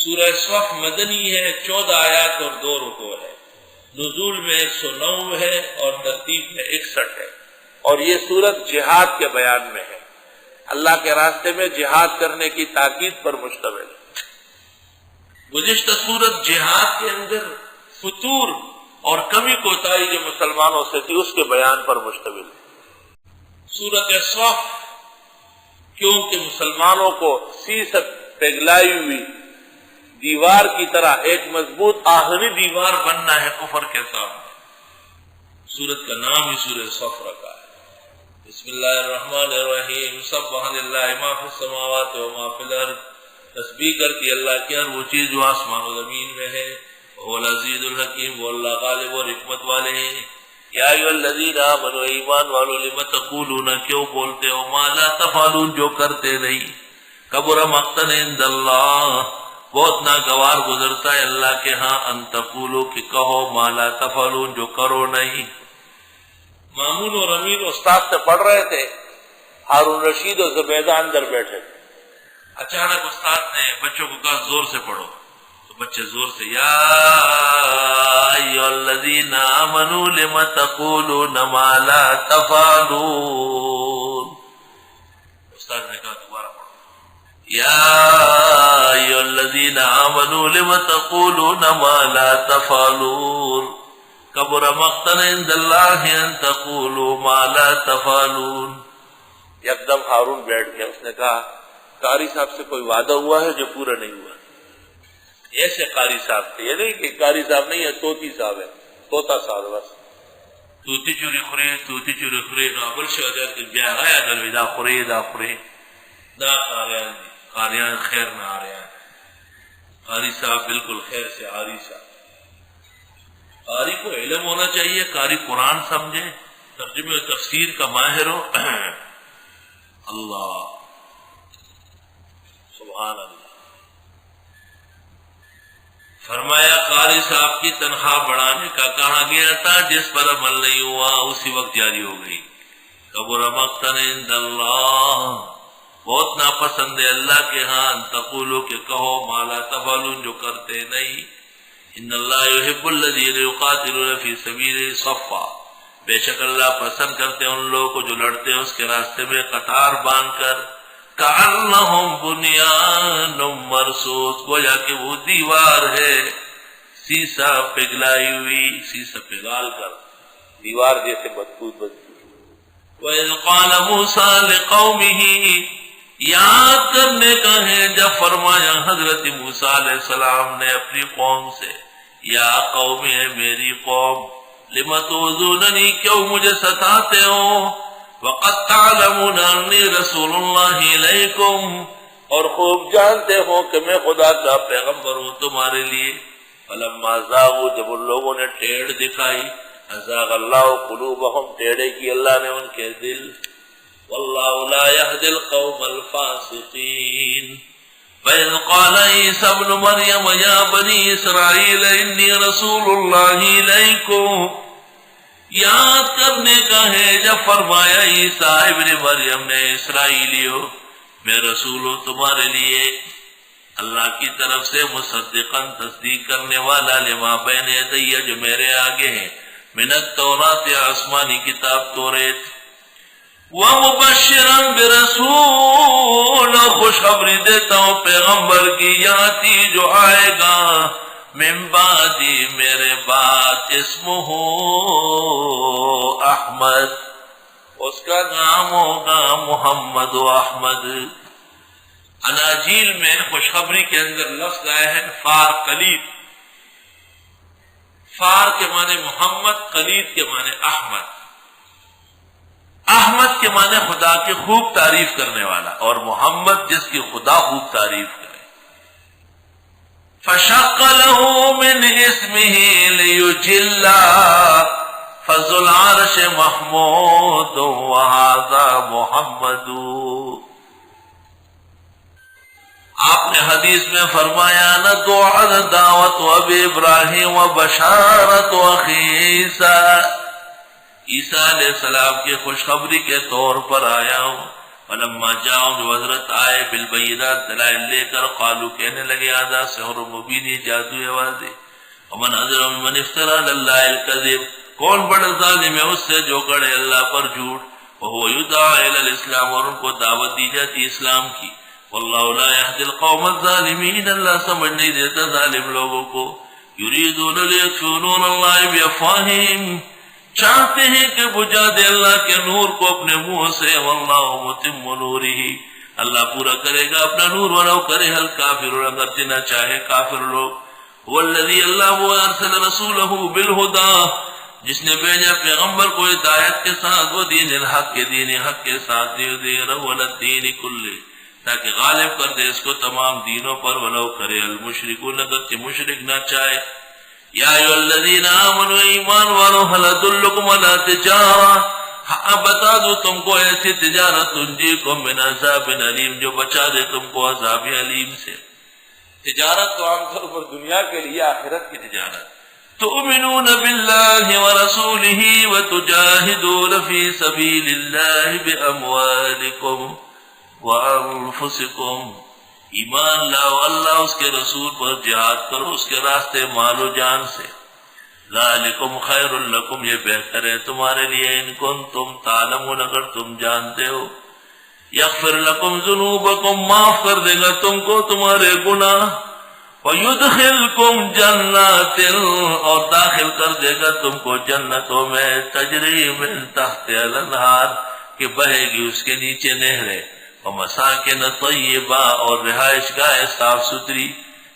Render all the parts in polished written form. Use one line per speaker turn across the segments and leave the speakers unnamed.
سورہ صف مدنی ہے، 14 آیات اور 2 رکوع ہے، نزول میں 109 ہے اور ترتیب میں 61 ہے، اور یہ سورت جہاد کے بیان میں ہے، اللہ کے راستے میں جہاد کرنے کی تاکید پر مشتمل ہے۔ گزشتہ سورت جہاد کے اندر فتور اور کمی کوتاہی جو مسلمانوں سے تھی اس کے بیان پر مشتمل ہے۔ سورت صف کیونکہ مسلمانوں کو سیسک پگھلائی ہوئی دیوار کی طرح ایک مضبوط آخری دیوار بننا ہے کفر کے سامنے، سورت کا نام ہی سورہ صف رکھا ہے۔ بسم اللہ الرحمن الرحیم، سبح للہ ما فی السماوات و ما فی الارض، تسبیح کرتی اللہ کی ہر وہ چیز جو آسمان و زمین میں ہے، وہ العزیز الحکیم، وہ اللہ غالب اور حکمت والے ہیں۔ یا ایھا الذین آمنوا، ایمان والو، لم تقولون، کیوں بولتے ہو، ما لا تفعلون، جو کرتے نہیں، کبر مقتا عند اللہ، بہت ناگوار گزرتا ہے اللہ کے ہاں، ان تقولوا، کہ کہو، ما لا تفعلون، جو کرو نہیں۔ مامون اور امین استاد سے پڑھ رہے تھے، ہارون رشید اور زبیدہ اندر بیٹھے تھے، اچانک استاد نے بچوں کو کہا زور سے پڑھو، تو بچے زور سے، یا ایھا الذین آمنوا لم تقولون ما لا تفعلون۔ استاد نے کہا دوبارہ پڑھو، یا ایھا الذین آمنوا لم تقولون ما لا تفعلون، کبر مقتا عند اللہ ان تقولوا ما لا تفعلون۔ یکدم ہارون بیٹھ گیا، اس نے کہا قاری صاحب سے کوئی وعدہ ہوا ہے جو پورا نہیں ہوا؟ ایسے قاری صاحب تھے، یہ نہیں کہ قاری صاحب نہیں ہے، طوطی صاحب ہے، طوطا صاحب بس، طوطی چوری خوری نو ابل شو در بیا غیا در دا خوری دا قاریان دی، قاریان خیر نہ آ رہے ہیں، قاری صاحب بالکل خیر سے عاری صاحب۔ قاری کو علم ہونا چاہیے، قاری قرآن سمجھے، ترجمے و تفسیر کا ماہر ہو، اللہ سبحان اللہ۔ فرمایا قاری صاحب کی تنخواہ بڑھانے کا کہا گیا تھا، جس پر عمل نہیں ہوا اسی وقت جاری ہو گئی۔ کبر مقتا عند اللہ، بہت ناپسند ہے اللہ کے ہاں، ان تقولوا، کہ کہو، ما لا تفعلون، جو کرتے نہیں۔ ان اللہ یحب الذین یقاتلون فی سبیلہ صفا، بے شک اللہ پسند کرتے ہیں ان لوگوں کو جو لڑتے ہیں اس کے راستے میں قطار باندھ کر، کأنہم بنیان مرصوص، گویا کہ وہ دیوار ہے سیسا پگھلائی ہوئی، سیسا پگھال کر دیوار جیسے مضبوط۔ وَإِذْ قَالَ مُوسَىٰ لِقَوْمِهِ، یاد کرنے کا ہے جب فرمایا حضرت موسیٰ علیہ السلام نے اپنی قوم سے، یا قوم، ہے میری قوم، لم تؤذوننی، کیوں مجھے ستاتے ہو، وقد تعلمون انی رسول اللہ الیکم، اور خوب جانتے ہو کہ میں خدا کا پیغمبر ہوں تمہارے لیے۔ فلما زاغوا، جب ان لوگوں نے ٹیڑھ دکھائی، ازاغ اللہ قلوبہم، ٹیڑھے کی اللہ نے ان کے دل، واللہ لا يهدي القوم الفاسقین۔ وَإِذْ قَالَ عِيسَى ابْنُ مَرْيَمَ يَا بَنِي إِسْرَائِيلَ إِنِّي رَسُولُ اللَّهِ إِلَيْكُمْ، یاد کرنے کا ہے جب فرمایا عیسیٰ ابن مریم نے، اسرائیلیو، میں رسول ہوں تمہارے لیے، اللہ کی طرف سے، مصدقاً، تصدیق کرنے والا، لما بین یدی، جو میرے آگے ہے، من التوراۃ، آسمانی کتاب توریت، وَمُبَشِّرًا بِرَسُولٍ، خوشخبری دیتا ہوں پیغمبر کی، یاتی، جو آئے گا، من بعدی، میرے بعد، اسمہ احمد، اس کا نام ہوگا محمد و احمد۔ اناجیل میں خوشخبری کے اندر لفظ آیا ہے فار قلید، فار کے معنی محمد، قلید کے معنی احمد۔ احمد کے معنی خدا کی خوب تعریف کرنے والا، اور محمد جس کی خدا خوب تعریف کرے۔ فشق له من اسمه ليجل، فذو العرش محمود وهذا محمد۔ آپ نے حدیث میں فرمایا، ندعو دعوت ابی ابراہیم و بشارت اخی عیسیٰ، عیسیٰ علیہ السلام کی خوشخبری کے طور پر آیا ہوں، فلما جاؤں جو حضرت آئے بالبینات دلائل لے کر قالو کہنے لگے هذا سحر مبین جادو ہے واضح ومن اظلم ممن افترى علی اللہ الکذب کون بڑا ظالم ہے اس سے جو گڑے اللہ پر جھوٹ وهو يدعى الى الاسلام اور ان کو دعوت دی جاتی اسلام کی واللہ لا يهدي القوم الظالمین اللہ سمجھ نہیں دیتا ظالم لوگوں کو یریدون لیطفئوا نور اللہ بافواہہم چاہتے ہیں کہ بجھا دے اللہ کے نور کو اپنے منہ سے واللہ متم نورہ اللہ پورا کرے گا اپنا نور ولو کرہ الکافرون اگرچہ نہ چاہے کافر لوگ والذی اللہ وہ ارسل رسولہ بالہدی جس نے بھیجا پیغمبر کو ہدایت کے ساتھ وہ دین الحق کے دین حق کے ساتھ لیظہرہ علی الدین کلہ تاکہ غالب کر دے اس کو تمام دینوں پر ولو کرے المشرکون اگرچہ مشرک نہ چاہے یا ایھا الذین آمنوا ایمان والو هل ادلکم علی تجارہ بتا دوں تم کو ایسی تجارت تنجیکم من عذاب علیم جو بچا دے تم کو عذاب علیم سے تجارت تو عام طور پر دنیا کے لیے آخرت کی تجارت تؤمنون باللہ ورسولہ وتجاہدون فی سبیل اللہ باموالکم وانفسکم ایمان لاؤ اللہ اس کے رسول پر جہاد کرو اس کے راستے مال و جان سے ذالکم خیر لکم یہ بہتر ہے تمہارے لیے ان کنتم تعلمون اگر تم جانتے ہو یغفر لکم ذنوبکم معاف کر دے گا تم کو تمہارے گناہ وَيُدْخِلْكُمْ جَنَّاتٍ اور داخل کر دے گا تم کو جنتوں میں تجری من تحت الانہار کہ بہے گی اس کے نیچے نہریں وَمَسَاكِنَ طَيِّبَةً اور رہائش گاہ صاف ستھری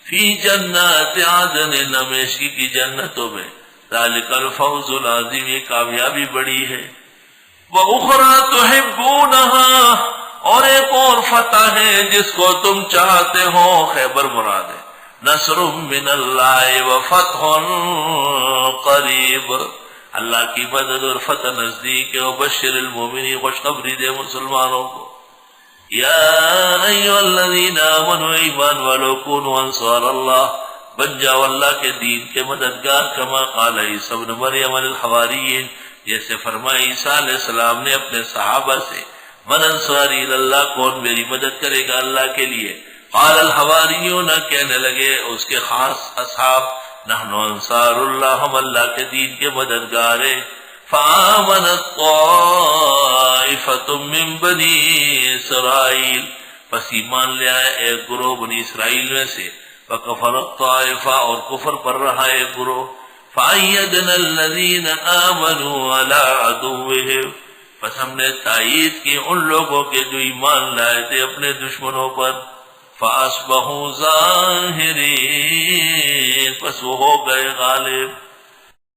فی جنات عدن ہمیشگی کی جنتوں میں ذَلِكَ الْفَوْزُ الْعَظِيمُ یہ کامیابی بڑی ہے وَأُخْرَى تُحِبُّونَهَا اور ایک اور فتح ہے جس کو تم چاہتے ہو خیبر مراد ہے نصر من اللہ وفتح قریب اللہ کی مدد اور فتح نزدیک ہے وبشر المومنین خوشخبری دے مسلمانوں کو یا ایھا الذین آمنوا ایمان والو کونوا انصار اللہ بن جاؤ اللہ کے دین کے مددگار کما قال عیسی ابن مریم للحواریین جیسے فرمایا عیسیٰ علیہ السلام نے اپنے صحابہ سے من انصاری اللہ کون میری مدد کرے گا اللہ کے لیے قال الحواریون کہنے لگے اس کے خاص اصحاب نحن انصار اللہ ہم اللہ کے دین کے مددگار ہیں فآمنت طائفۃ من بنی اسرائیل پس ایمان لے آئے ایک گروہ بنی اسرائیل میں سے فکفرت طائفہ اور کفر پر رہا ایک گروہ فأیدنا الذین آمنوا علی عدوہم پس ہم نے تائید کی ان لوگوں کے جو ایمان لائے تھے اپنے دشمنوں پر فَأَصْبَحُوا ظَاهِرِينَ پس وہ ہو گئے غالب